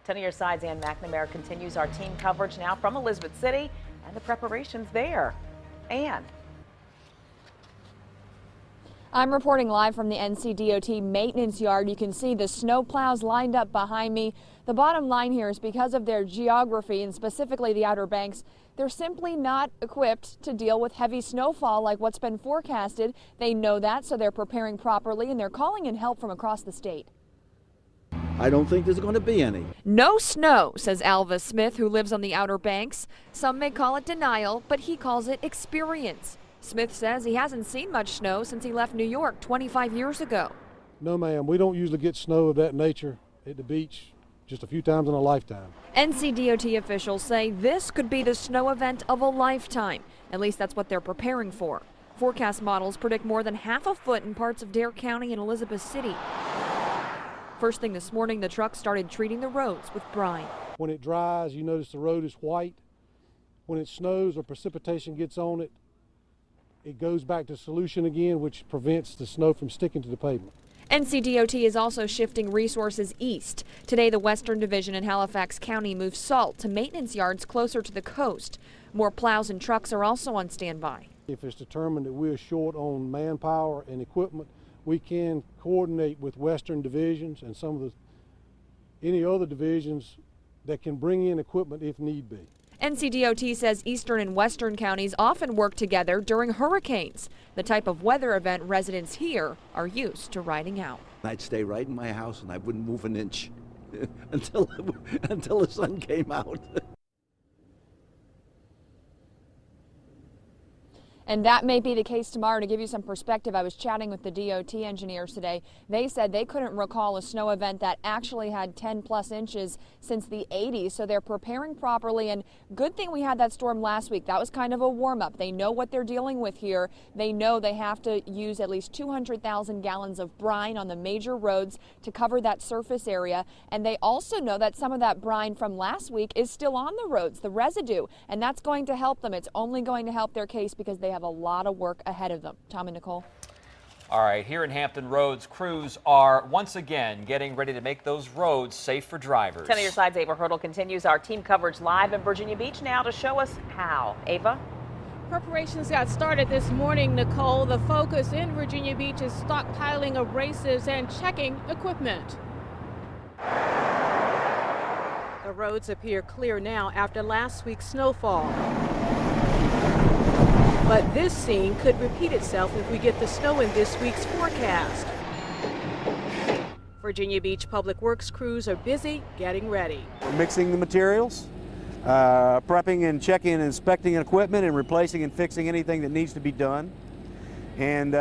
10 of your sides, Ann McNamara continues our team coverage now from Elizabeth City and the preparations there. Ann. I'm reporting live from the NCDOT maintenance yard. You can see the snow plows lined up behind me. The bottom line here is because of their geography and specifically the Outer Banks, they're simply not equipped to deal with heavy snowfall like what's been forecasted. They know that, so they're preparing properly and they're calling in help from across the state. I don't think there's going to be any. No snow, says Alva Smith, who lives on the Outer Banks. Some may call it denial, but he calls it experience. Smith says he hasn't seen much snow since he left New York 25 years ago. No, ma'am, we don't usually get snow of that nature at the beach just a few times in a lifetime. NCDOT officials say this could be the snow event of a lifetime. At least that's what they're preparing for. Forecast models predict more than half a foot in parts of Dare County and Elizabeth City. First thing this morning, the truck started treating the roads with brine. When it dries, you notice the road is white. When it snows or precipitation gets on it, it goes back to solution again, which prevents the snow from sticking to the pavement. NCDOT is also shifting resources east. Today, the Western Division in Halifax County moved salt to maintenance yards closer to the coast. More plows and trucks are also on standby. If it's determined that we're short on manpower and equipment, we can coordinate with Western divisions and any other divisions that can bring in equipment if need be. NCDOT says eastern and western counties often work together during hurricanes, the type of weather event residents here are used to riding out. I'd stay right in my house and I wouldn't move an inch until the sun came out. And that may be the case tomorrow. To give you some perspective, I was chatting with the DOT engineers today. They said they couldn't recall a snow event that actually had 10 plus inches since the 80s. So they're preparing properly. And good thing we had that storm last week. That was kind of a warm up. They know what they're dealing with here. They know they have to use at least 200,000 gallons of brine on the major roads to cover that surface area. And they also know that some of that brine from last week is still on the roads, the residue. And that's going to help them. It's only going to help their case because they have a lot of work ahead of them. Tom and Nicole. All right, here in Hampton Roads, crews are once again getting ready to make those roads safe for drivers. 10 of your sides, Ava Hurdle continues our team coverage live in Virginia Beach now to show us how. Ava? Preparations got started this morning, Nicole. The focus in Virginia Beach is stockpiling abrasives and checking equipment. The roads appear clear now after last week's snowfall. But this scene could repeat itself if we get the snow in this week's forecast. Virginia Beach Public Works crews are busy getting ready. We're mixing the materials, prepping and checking and inspecting equipment and replacing and fixing anything that needs to be done, and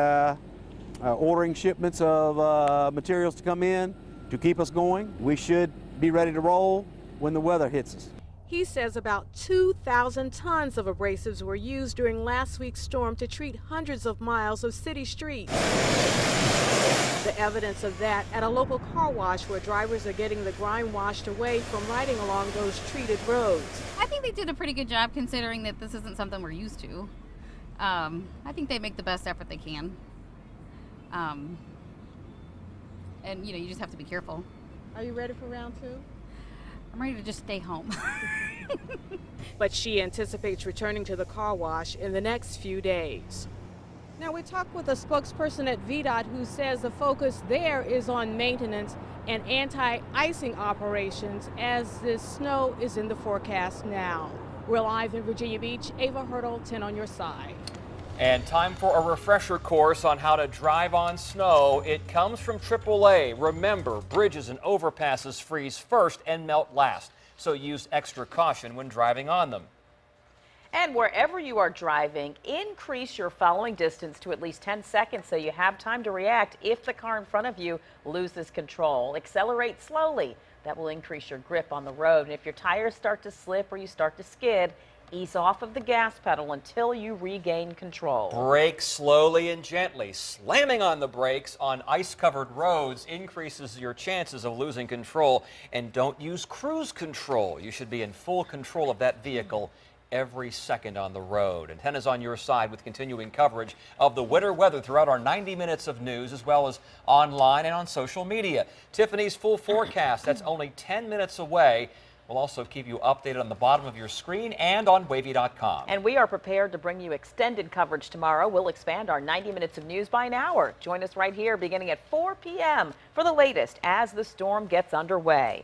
ordering shipments of materials to come in to keep us going. We should be ready to roll when the weather hits us. He says about 2,000 tons of abrasives were used during last week's storm to treat hundreds of miles of city streets. The evidence of that at a local car wash where drivers are getting the grime washed away from riding along those treated roads. I think they did a pretty good job considering that this isn't something we're used to. I think they make the best effort they can. And you just have to be careful. Are you ready for round two? I'm ready to just stay home. But she anticipates returning to the car wash in the next few days. Now we talked with a spokesperson at VDOT who says the focus there is on maintenance and anti-icing operations as this snow is in the forecast now. We're live in Virginia Beach. Ava Hurdle, 10 on your side. And time for a refresher course on how to drive on snow. It comes from AAA. Remember, bridges and overpasses freeze first and melt last, so use extra caution when driving on them. And wherever you are driving, increase your following distance to at least 10 seconds so you have time to react if the car in front of you loses control. Accelerate slowly. That will increase your grip on the road. And if your tires start to slip or you start to skid, ease off of the gas pedal until you regain control. Brake slowly and gently. Slamming on the brakes on ice-covered roads increases your chances of losing control. And don't use cruise control. You should be in full control of that vehicle every second on the road. Antenna's on your side with continuing coverage of the winter weather throughout our 90 minutes of news, as well as online and on social media. Tiffany's full forecast, that's only 10 minutes away. We'll also keep you updated on the bottom of your screen and on wavy.com. And we are prepared to bring you extended coverage tomorrow. We'll expand our 90 minutes of news by an hour. Join us right here beginning at 4 p.m. for the latest as the storm gets underway.